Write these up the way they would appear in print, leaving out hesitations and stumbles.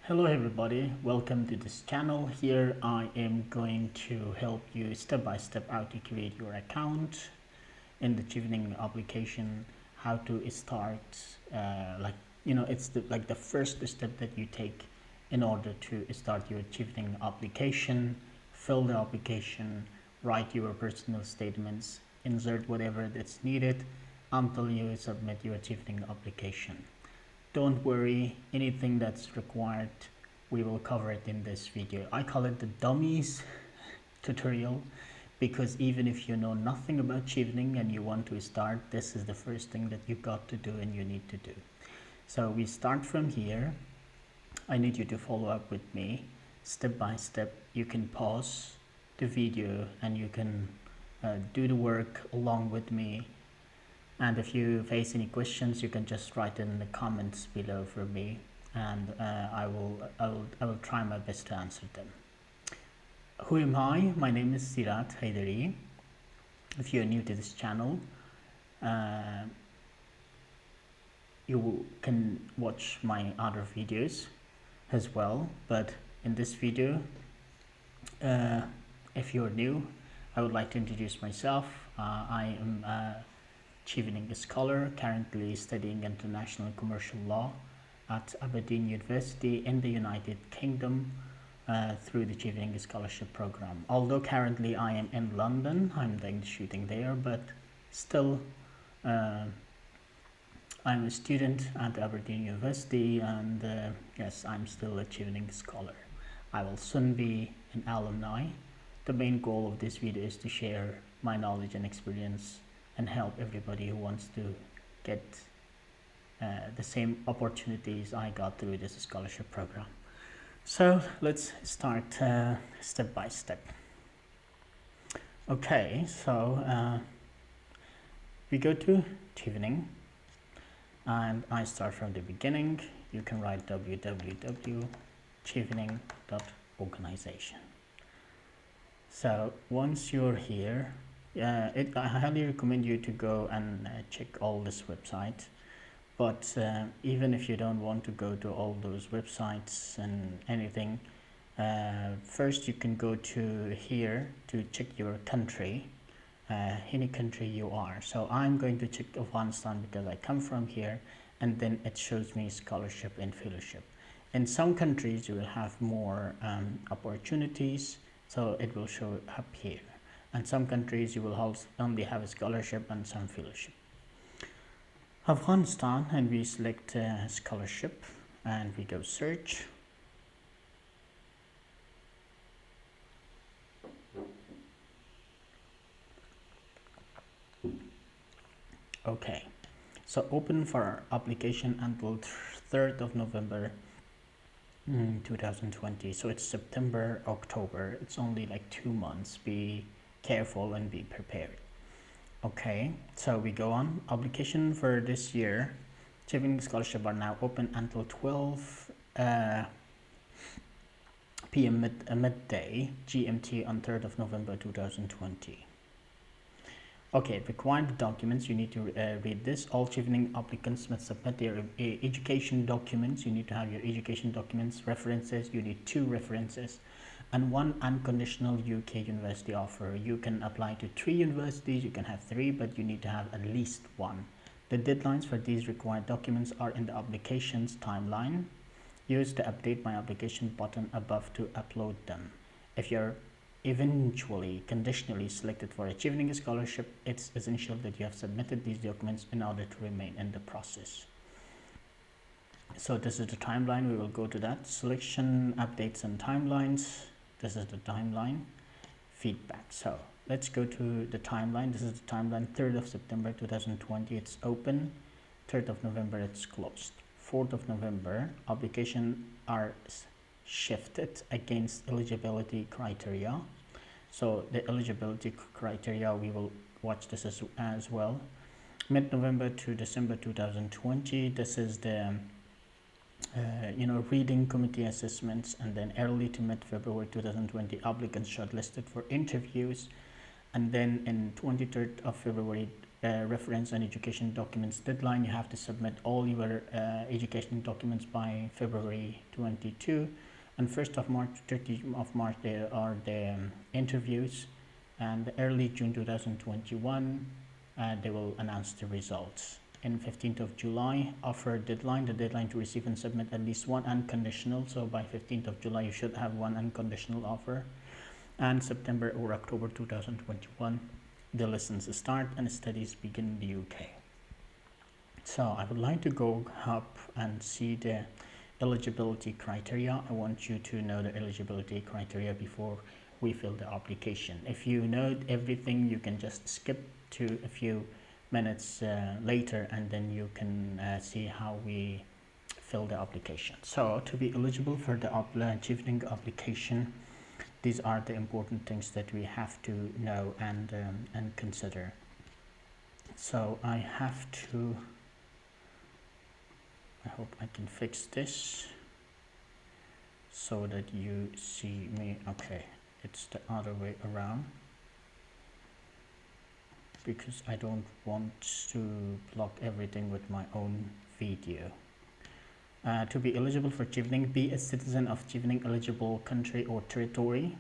Hello everybody, welcome to this channel. Here I am going to help you step by step how to create your account in the Chevening application, how to start it's the first step that you take in order to start your Chevening application. Fill the application, write your personal statements, insert whatever that's needed until you submit your Chevening application. Don't worry, anything that's required, we will cover it in this video. I call it the dummies tutorial because even if you know nothing about Chevening and you want to start, this is the first thing that you got to do and you need to do. So we start from here. I need you to follow up with me step by step. You can pause the video and you can do the work along with me. And if you face any questions, you can just write in the comments below for me, and I will try my best to answer them. Who am I? My name is Sirat Haidari. If you're new to this channel, you can watch my other videos as well. But in this video, if you're new, I would like to introduce myself. I am Chevening Scholar, currently studying International Commercial Law at Aberdeen University in the United Kingdom through the Chevening Scholarship Program. Although currently I am in London, I'm doing the shooting there, but still I'm a student at Aberdeen University, and yes, I'm still a Chevening Scholar. I will soon be an alumni. The main goal of this video is to share my knowledge and experience and help everybody who wants to get the same opportunities I got through this scholarship program. So let's start step by step. Okay, so we go to Chevening and I start from the beginning. You can write www.chevening.organization. So once you're here, I highly recommend you to go and check all this website, but even if you don't want to go to all those websites and anything, first you can go to here to check your country, any country you are. So I'm going to check Afghanistan because I come from here, and then it shows me scholarship and fellowship. In some countries you will have more opportunities, so it will show up here. And some countries you will only have a scholarship and some fellowship. Afghanistan, and we select scholarship and we go search. Okay, so open for application until 3rd of November 2020. So it's September, October. It's only like 2 months. Be careful and be prepared. Okay, so we go on. Application for this year, Chevening Scholarship are now open until 12 p.m. midday GMT on 3rd of November 2020. Okay, required documents, you need to read this. All Chevening applicants must submit their education documents. You need to have your education documents. References, you need 2 references. And 1 unconditional UK university offer. You can apply to 3 universities, you can have 3, but you need to have at least 1. The deadlines for these required documents are in the applications timeline. Use the update my application button above to upload them. If you're eventually conditionally selected for a Chevening scholarship, it's essential that you have submitted these documents in order to remain in the process. So this is the timeline. We will go to that. Selection, updates and timelines. This is the timeline. Feedback. So let's go to the timeline. This is the timeline. 3rd of September 2020, it's open. 3rd of November, it's closed. 4th of November, application are shifted against eligibility criteria. So the eligibility criteria, we will watch this as well. Mid-November to December 2020, this is the reading committee assessments, and then early to mid-February 2020, applicants shortlisted for interviews, and then in 23rd of February reference and education documents deadline. You have to submit all your education documents by February 22, and 1st of March, 30th of March there are the interviews, and early June 2021 they will announce the results. In 15th of July, offer deadline, the deadline to receive and submit at least one unconditional, so by 15th of July you should have one unconditional offer. And September or October 2021 the lessons start and studies begin in the UK. So I would like to go up and see the eligibility criteria. I want you to know the eligibility criteria before we fill the application. If you know everything, you can just skip to a few minutes later, and then you can see how we fill the application. So to be eligible for the Chevening application, these are the important things that we have to know and consider. So I have to, I hope I can fix this so that you see me. Okay, it's the other way around, because I don't want to block everything with my own video. To be eligible for Chevening, be a citizen of Chevening eligible country or territory.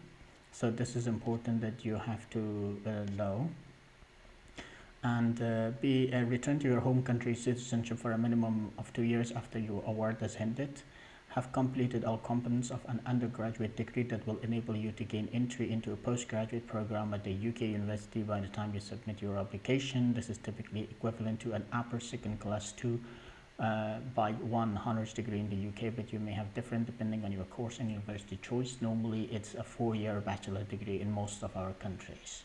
So this is important that you have to know. And return to your home country citizenship for a minimum of 2 years after your award has ended. Have completed all components of an undergraduate degree that will enable you to gain entry into a postgraduate program at the UK university by the time you submit your application. This is typically equivalent to an upper second class 2 by 1 honors degree in the UK, but you may have different depending on your course and university choice. Normally it's a 4-year bachelor degree in most of our countries.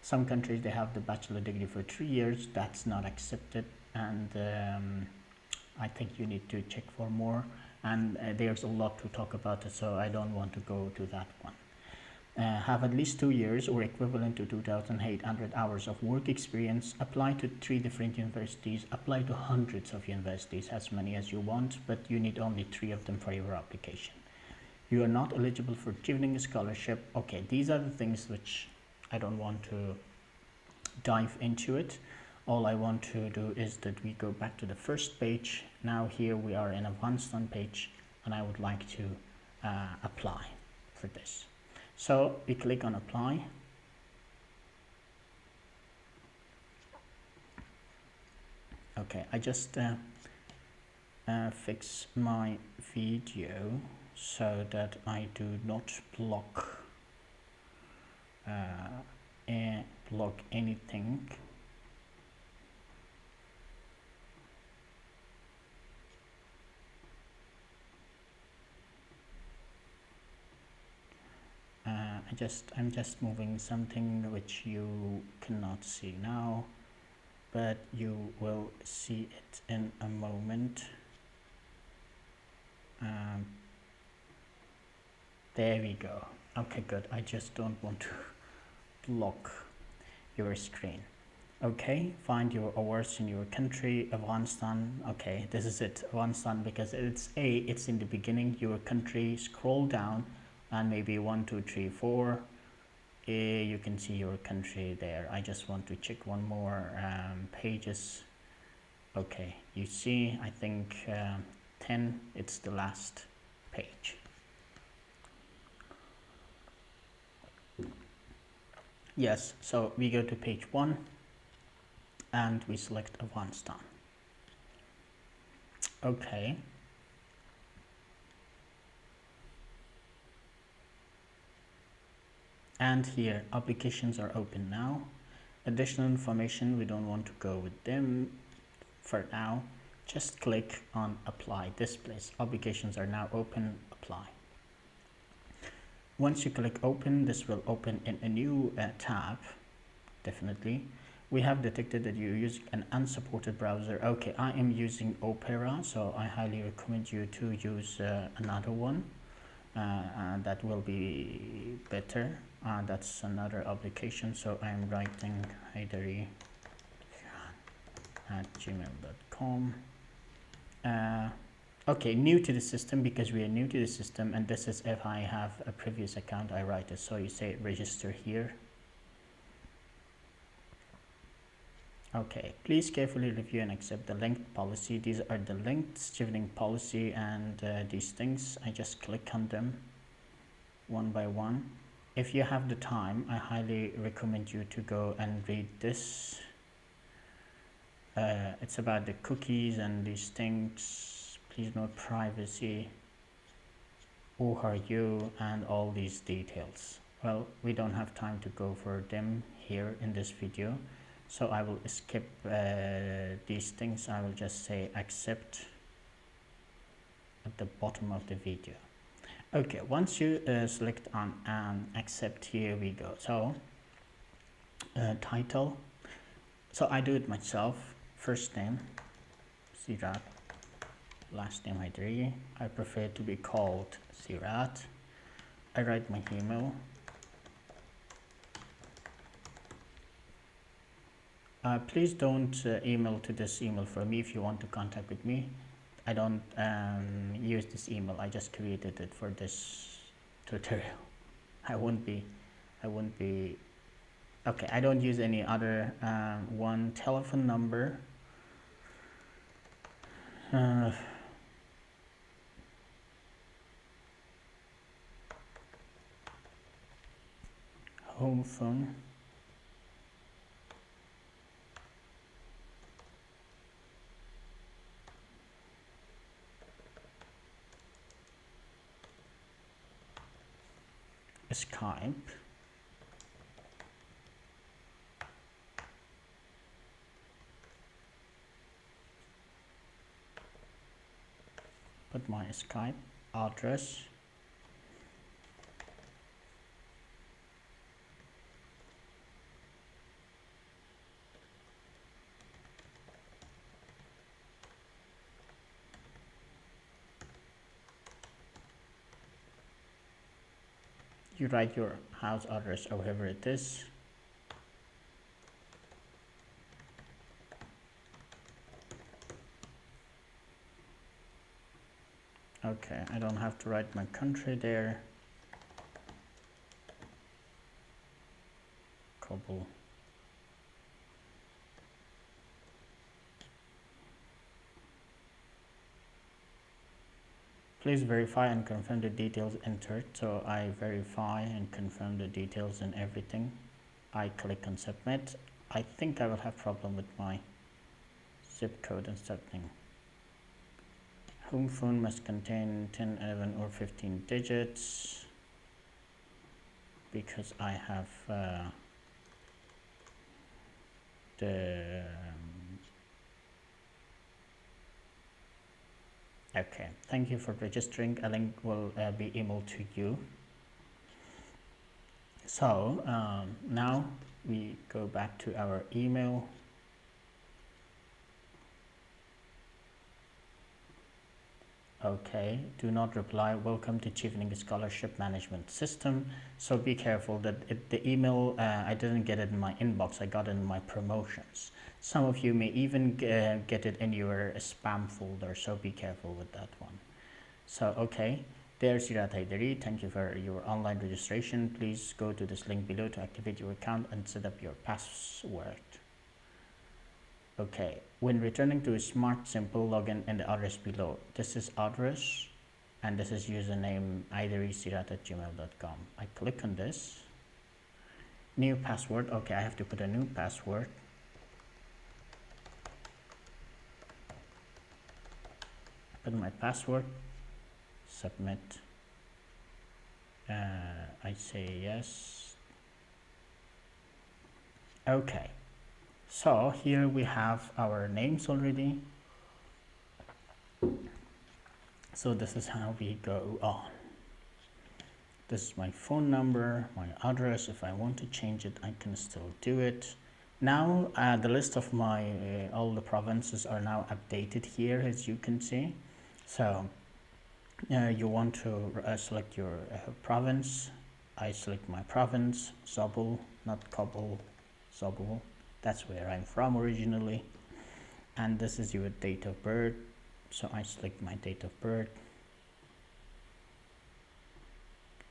Some countries they have the bachelor degree for 3 years. That's not accepted, and I think you need to check for more, and there's a lot to talk about it, so I don't want to go to that one. Have at least 2 years or equivalent to 2,800 hours of work experience. Apply to 3 different universities. Apply to hundreds of universities, as many as you want, but you need only 3 of them for your application. You are not eligible for Chevening Scholarship. Okay, these are the things which I don't want to dive into it. All I want to do is that we go back to the first page. Now here we are in advanced on page, and I would like to apply for this. So we click on apply. Okay, I just fix my video so that I do not block anything. I'm just moving something which you cannot see now, but you will see it in a moment. There we go. Okay, good. I just don't want to block your screen. Okay, find your awards in your country. Afghanistan. Okay, this is it, Afghanistan, because it's in the beginning. Your country, scroll down, and maybe 1 2 3 4 you can see your country there. I just want to check one more pages. Okay, you see, I think 10, it's the last page. Yes, so we go to page 1 and we select Afghanistan. Okay. And here applications are open now. Additional information, we don't want to go with them for now. Just click on apply. This place, applications are now open, apply. Once you click open, this will open in a new tab. Definitely we have detected that you use an unsupported browser. Okay, I am using Opera, so I highly recommend you to use another one. That will be better. That's another application, so I'm writing haidari@gmail.com. Okay, new to the system, because we are new to the system, and this is if I have a previous account, I write it. So you say register here. Okay, please carefully review and accept the linked policy. These are the linked Chevening policy, and these things, I just click on them one by one. If you have the time, I highly recommend you to go and read this. It's about the cookies and these things. Please note privacy, who are you, and all these details. Well, we don't have time to go for them here in this video, so I will skip these things. I will just say accept at the bottom of the video. Okay, once you select on accept, here we go. So title, so I do it myself. First name Sirat, last name Haidari. I prefer to be called Sirat. I write my email. Please don't email to this email for me if you want to contact with me. I don't use this email. I just created it for this tutorial. I won't be okay. I don't use any other one. Telephone number, home phone, Skype, put my Skype address, you write your house address, however it is. Okay, I don't have to write my country there. Kabul. Please verify and confirm the details entered. So I verify and confirm the details and everything. I click on submit. I think I will have problem with my zip code and something. Home phone must contain 10, 11 or 15 digits because I have the okay, thank you for registering. A link will be emailed to you. So now we go back to our email. Okay, do not reply. Welcome to Chevening Scholarship Management System. So be careful that the email, I didn't get it in my inbox, I got it in my promotions. Some of you may even get it in your spam folder, so be careful with that one. So, okay, there's Sirat Haidari. Thank you for your online registration. Please go to this link below to activate your account and set up your password. Okay, when returning to a smart simple login in the address below, this is address and this is username haidari@gmail.com. I click on this, new password. Okay, I have to put a new password. Put my password, submit. I say yes. Okay. So here we have our names already. So this is how we go on. This is my phone number, my address. If I want to change it, I can still do it. Now the list of my all the provinces are now updated here, as you can see. So you want to select your province. I select my province, Zabul, not Kabul, Zabul. That's where I'm from originally. And this is your date of birth. So I select my date of birth.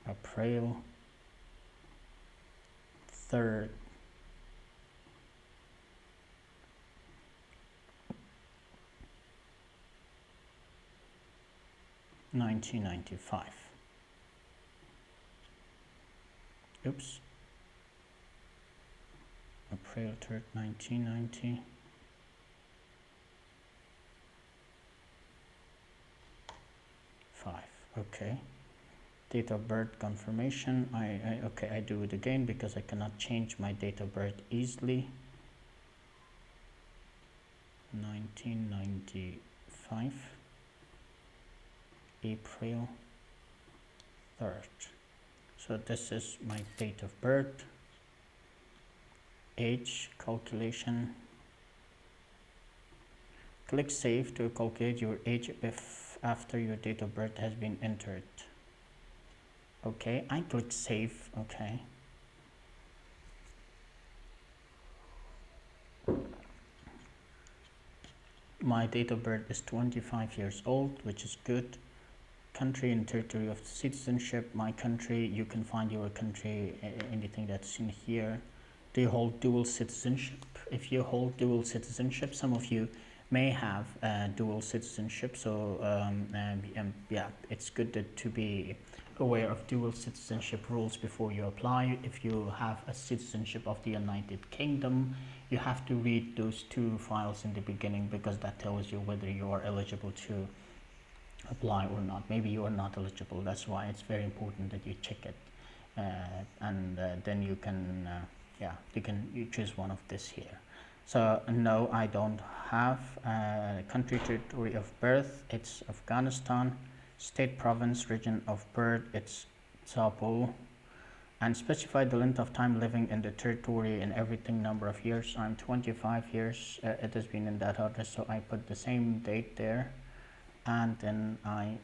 April 3rd, 1995. Oops. April 3rd, 1995. Okay. Date of birth confirmation. Okay, I do it again because I cannot change my date of birth easily. 1995, April 3rd. So this is my date of birth. Age calculation. Click save to calculate your age if after your date of birth has been entered. Okay, I click save. Okay. My date of birth is 25 years old, which is good. Country and territory of citizenship. My country, you can find your country, anything that's in here. Do you hold dual citizenship? If you hold dual citizenship, some of you may have dual citizenship, so yeah, it's good to be aware of dual citizenship rules before you apply. If you have a citizenship of the United Kingdom, you have to read those two files in the beginning because that tells you whether you are eligible to apply or not. Maybe you are not eligible. That's why it's very important that you check it, and then you can yeah, you choose one of this here. So no, I don't have country, territory of birth, it's Afghanistan. State, province, region of birth, it's Zabul. And specify the length of time living in the territory and everything, number of years. I'm 25 years, it has been in that address, so I put the same date there, and then I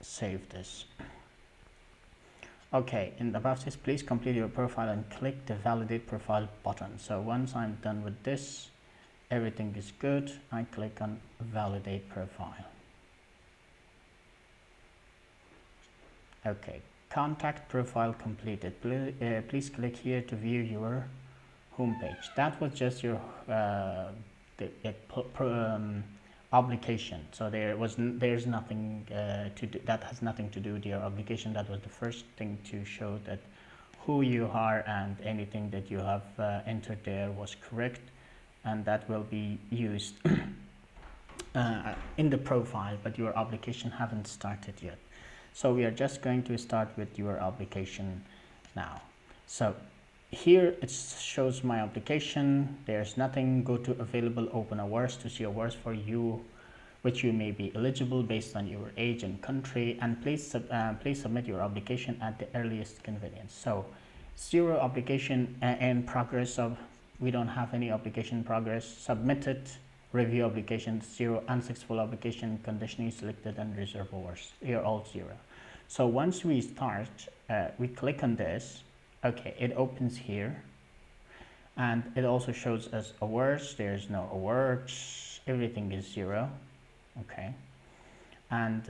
save this. Okay, in the process, please complete your profile and click the validate profile button. So once I'm done with this, everything is good. I click on validate profile. Okay, contact profile completed. Please click here to view your homepage. That was just your application. So there's nothing to do, that has nothing to do with your application. That was the first thing to show that who you are and anything that you have entered there was correct, and that will be used in the profile, but your application haven't started yet. So we are just going to start with your application now. So here it shows my application. There's nothing. Go to available open awards to see awards for you which you may be eligible based on your age and country, and please submit your application at the earliest convenience. So 0 application in progress, of we don't have any application in progress. Submitted, review application 0, unsuccessful application, conditionally selected, and reserve awards, here all 0. So once we start, we click on this. Okay, it opens here, and it also shows us awards. There's no awards, everything is 0. Okay, and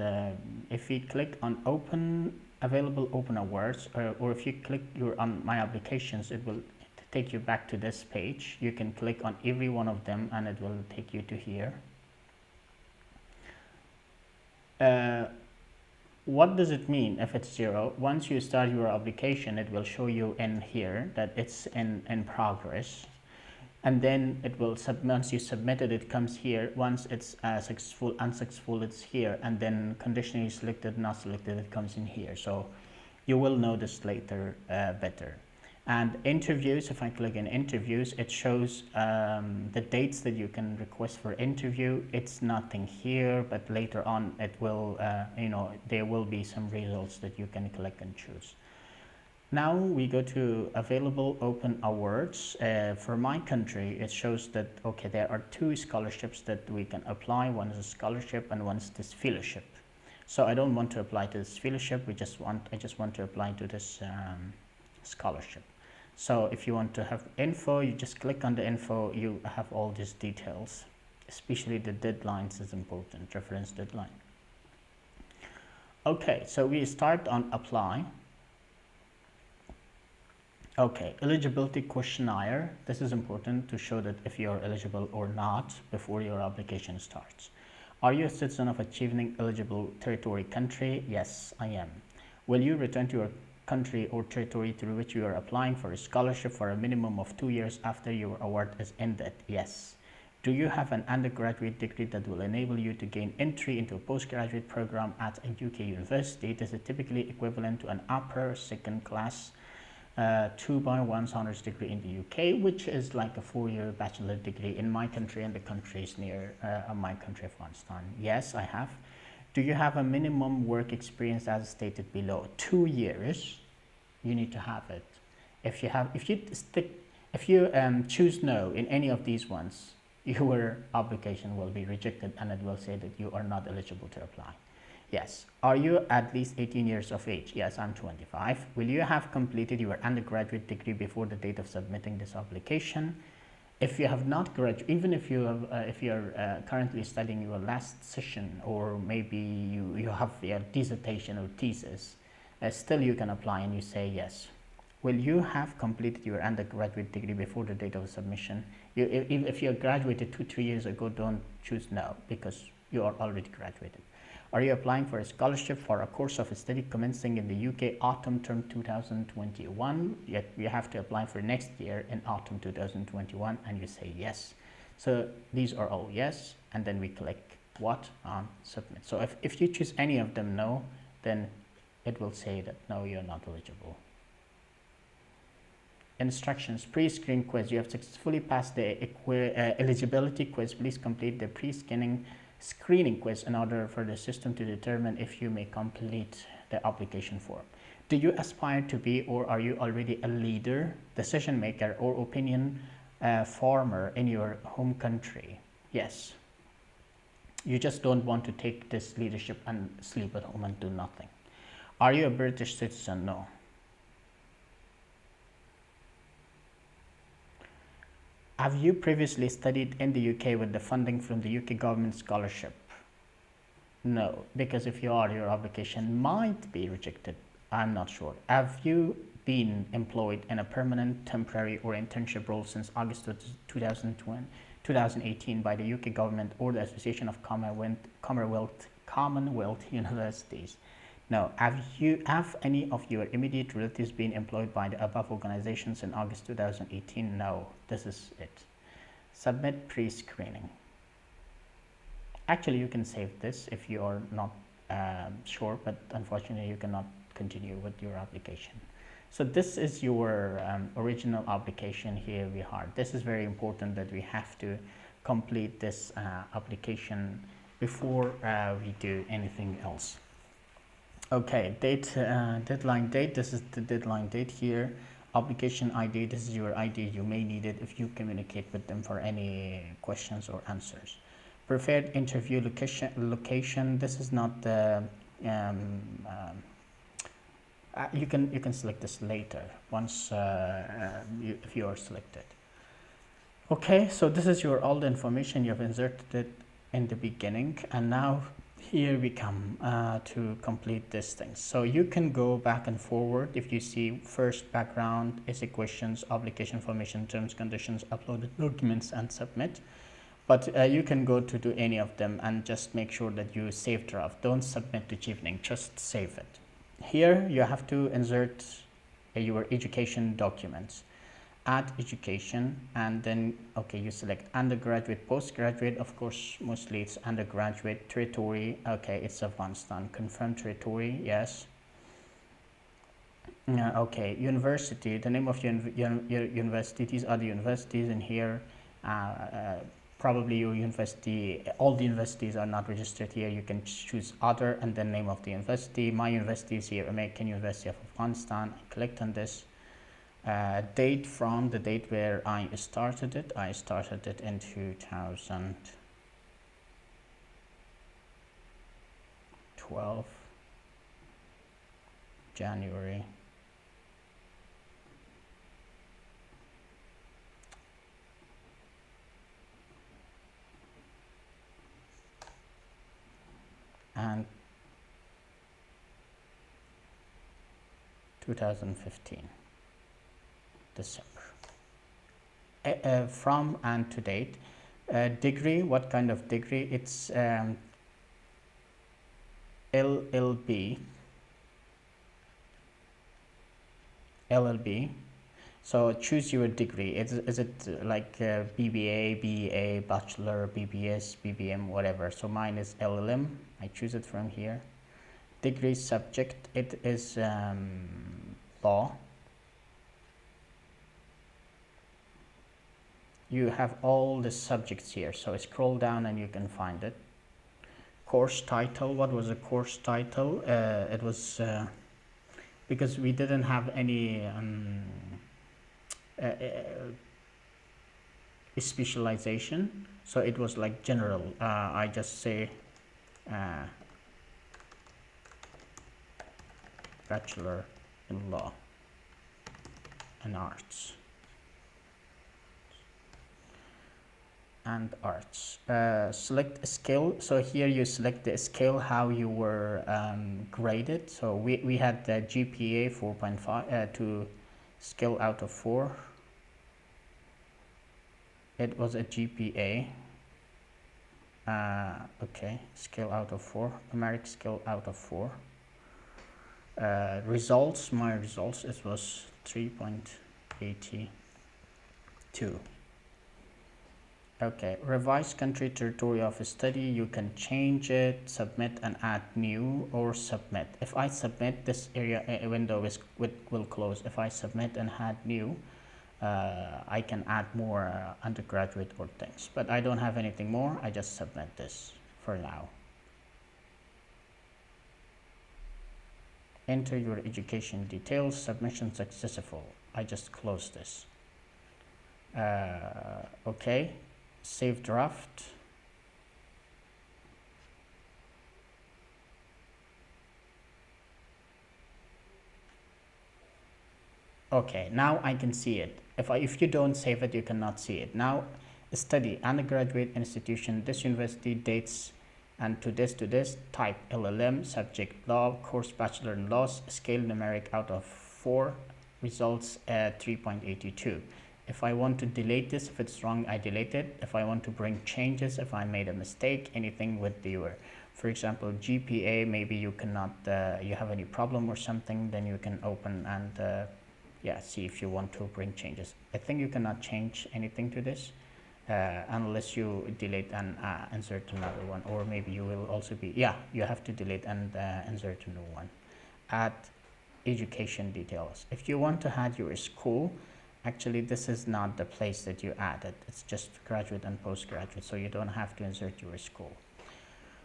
if we click on open available open awards, or if you click on my applications, it will take you back to this page. You can click on every one of them and it will take you to here. What does it mean if it's 0? Once you start your application, it will show you in here that it's in progress, and then it will once you submit it, it comes here. Once it's successful, unsuccessful, it's here, and then conditionally selected, not selected, it comes in here. So you will know this later better. And interviews, if I click in interviews, it shows the dates that you can request for interview. It's nothing here, but later on it will, there will be some results that you can click and choose. Now we go to available open awards. For my country, it shows that, okay, there are 2 scholarships that we can apply. One is a scholarship and one is this fellowship. So I don't want to apply to this fellowship. I just want to apply to this scholarship. So if you want to have info, you just click on the info. You have all these details, especially the deadlines is important, reference deadline. Okay, so we start on apply. Okay, eligibility questionnaire. This is important to show that if you are eligible or not before your application starts. Are you a citizen of a Chevening eligible territory country? Yes, I am. Will you return to your country or territory through which you are applying for a scholarship for a minimum of 2 years after your award is ended? Yes. Do you have an undergraduate degree that will enable you to gain entry into a postgraduate program at a UK university? This is typically equivalent to an upper second class 2x1 honors degree in the UK, which is like a 4-year bachelor degree in my country, and the country is near my country, Afghanistan. Yes, I have. Do you have a minimum work experience as stated below? 2 years. You need to have it. If you choose no in any of these ones, your application will be rejected and it will say that you are not eligible to apply. Yes. Are you at least 18 years of age? Yes, I'm 25. Will you have completed your undergraduate degree before the date of submitting this application? If you have not graduated, even if you have, if you are currently studying your last session, or maybe you have your dissertation or thesis, still you can apply and you say yes. Will you have completed your undergraduate degree before the date of submission? If you graduated 2-3 years ago, don't choose no, because you are already graduated. Are you applying for a scholarship for a course of study commencing in the UK autumn term 2021? Yet you have to apply for next year in autumn 2021, and you say yes. So these are all yes, and then we click what on submit. So if you choose any of them no, then it will say that no, you're not eligible. Instructions: pre-screen quiz. You have successfully passed the eligibility quiz. Please complete the screening quiz in order for the system to determine if you may complete the application form. Do you aspire to be, or are you already a leader, decision maker, or opinion former in your home country? Yes. You just don't want to take this leadership and sleep at home and do nothing. Are you a British citizen? No. Have you previously studied in the UK with the funding from the UK government scholarship? No, because if you are, your application might be rejected. I'm not sure. Have you been employed in a permanent, temporary, or internship role since August 2018 by the UK government or the Association of Commonwealth Universities? No. Have any of your immediate relatives been employed by the above organizations in August 2018? No. This is it. Submit pre-screening. Actually, you can save this if you are not sure, but unfortunately you cannot continue with your application. So this is your original application. Here we are. This is very important that we have to complete this application before we do anything else. Okay, deadline date. This is the deadline date here. Application ID. This is your ID. You may need it if you communicate with them for any questions or answers. Preferred interview location. This is not the you can select this later once if you are selected. Okay, so this is all the information you have inserted it in the beginning, and now here we come to complete this thing. So you can go back and forward. If you see first background, essay questions, application information, terms, conditions, uploaded documents, and submit. But you can go to do any of them and just make sure that you save draft. Don't submit to Chevening, just save it. Here you have to insert your education documents. Add education, and then okay, you select undergraduate, postgraduate. Of course, mostly it's undergraduate. Territory, okay, it's Afghanistan. Confirm territory, yes. Okay, university, the name of your university. These are the universities in here. Probably your university, all the universities are not registered here. You can choose other and then name of the university. My university is here, American University of Afghanistan. Click on this. Date from the date where I started it. I started it in 2012, January. And 2015. December. From and to date. Degree, what kind of degree? It's LLB. LLB. So choose your degree. Is it like BBA, BA, Bachelor, BBS, BBM, whatever. So mine is L.L.M. I choose it from here. Degree subject, it is law. You have all the subjects here, so scroll down and you can find it. Course title, what was the course title? It was because we didn't have any specialization, so it was like general. I just say Bachelor in Law and Arts. Select a skill. So here you select the skill how you were graded. So we had the GPA 4.5 to skill out of 4. It was a GPA. Okay, skill out of 4, numeric skill out of 4. Results, my results, it was 3.82. Okay, revise country territory of study, you can change it, submit and add new, or submit. If I submit, this area window will close. If I submit and add new, I can add more undergraduate or things, but I don't have anything more. I just submit this for now. Enter your education details, submission successful. I just close this. Okay, save draft. Okay, now I can see it. If you don't save it, you cannot see it. Now, study, undergraduate institution, this university, dates, and to this, type L.L.M, subject law, course bachelor in laws, scale numeric out of 4, results at 3.82. If I want to delete this, if it's wrong, I delete it. If I want to bring changes, if I made a mistake, anything with viewer. For example, GPA, maybe you cannot, you have any problem or something, then you can open and yeah, see if you want to bring changes. I think you cannot change anything to this unless you delete and insert another one, or maybe you will also be, yeah, you have to delete and insert a new one. Add education details. If you want to add your school, actually this is not the place that you added. It's just graduate and postgraduate, so you don't have to insert your school.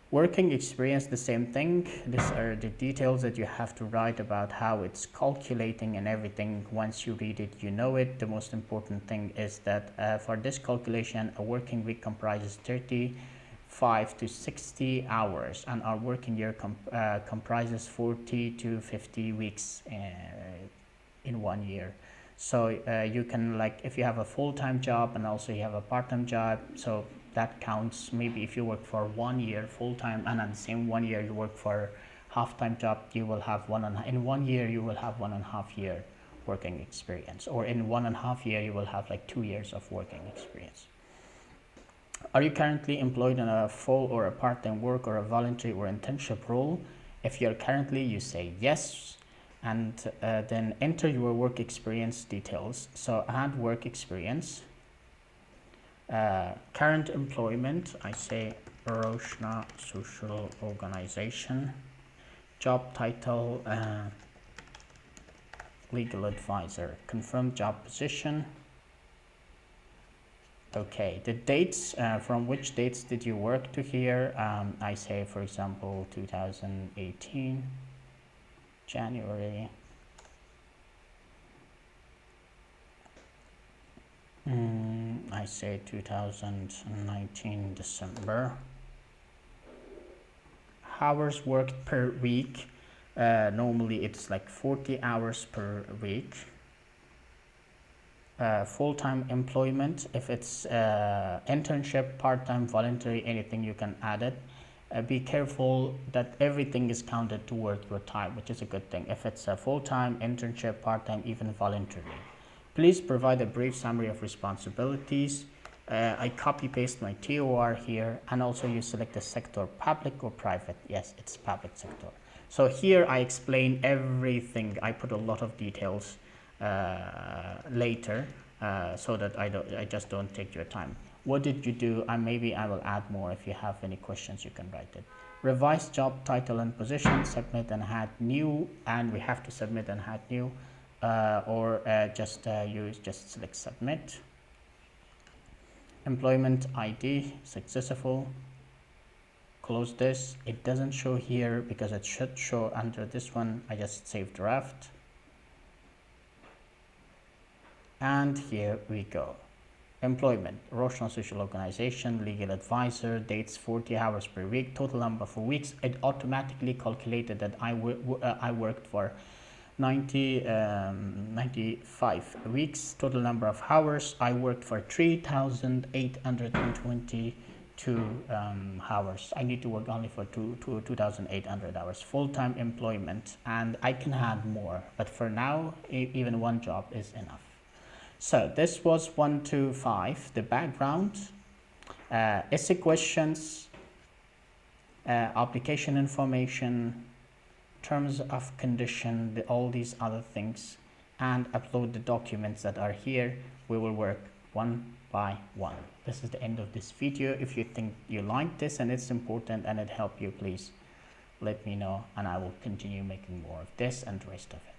Working experience, the same thing. These are the details that you have to write about how it's calculating and everything. Once you read it, you know it. The most important thing is that for this calculation, a working week comprises 35 to 60 hours, and our working year comprises 40 to 50 weeks in 1 year. So you can, like, if you have a full-time job and also you have a part-time job, so that counts. Maybe if you work for 1 year full-time and in the same 1 year you work for half-time job, you will have in 1 year you will have 1.5 year working experience, or in 1.5 year you will have like 2 years of working experience. Are you currently employed in a full or a part-time work or a voluntary or internship role? If you're currently, you say yes, and then enter your work experience details. So add work experience. Current employment, I say Roshna Social Organization. Job title, legal advisor. Confirm job position. Okay, the dates, from which dates did you work to here? I say, for example, 2018 January. I say 2019 December. Hours worked per week. Normally it's like 40 hours per week. Full-time employment, if it's internship, part-time, voluntary, anything, you can add it. Be careful that everything is counted toward your time, which is a good thing. If it's a full-time, internship, part-time, even voluntary. Please provide a brief summary of responsibilities. I copy paste my TOR here, and also you select the sector, public or private. Yes, it's public sector. So here I explain everything. I put a lot of details later so that I just don't take your time. What did you do? And maybe I will add more. If you have any questions, you can write it. Revise job title and position, submit and add new, and we have to submit and add new, or just select submit. Employment ID successful. Close this. It doesn't show here because it should show under this one. I just save draft, and here we go. Employment, Russian social organization, legal advisor, dates 40 hours per week, total number of weeks. It automatically calculated that I worked for 95 weeks. Total number of hours, I worked for 3,822 hours. I need to work only for 2,800 hours. Full-time employment, and I can add more, but for now even one job is enough. So this was 1 to 5, the background, essay questions, application information, terms of condition, all these other things, and upload the documents that are here. We will work one by one. This is the end of this video. If you think you like this and it's important and it helped you, please let me know, and I will continue making more of this and the rest of it.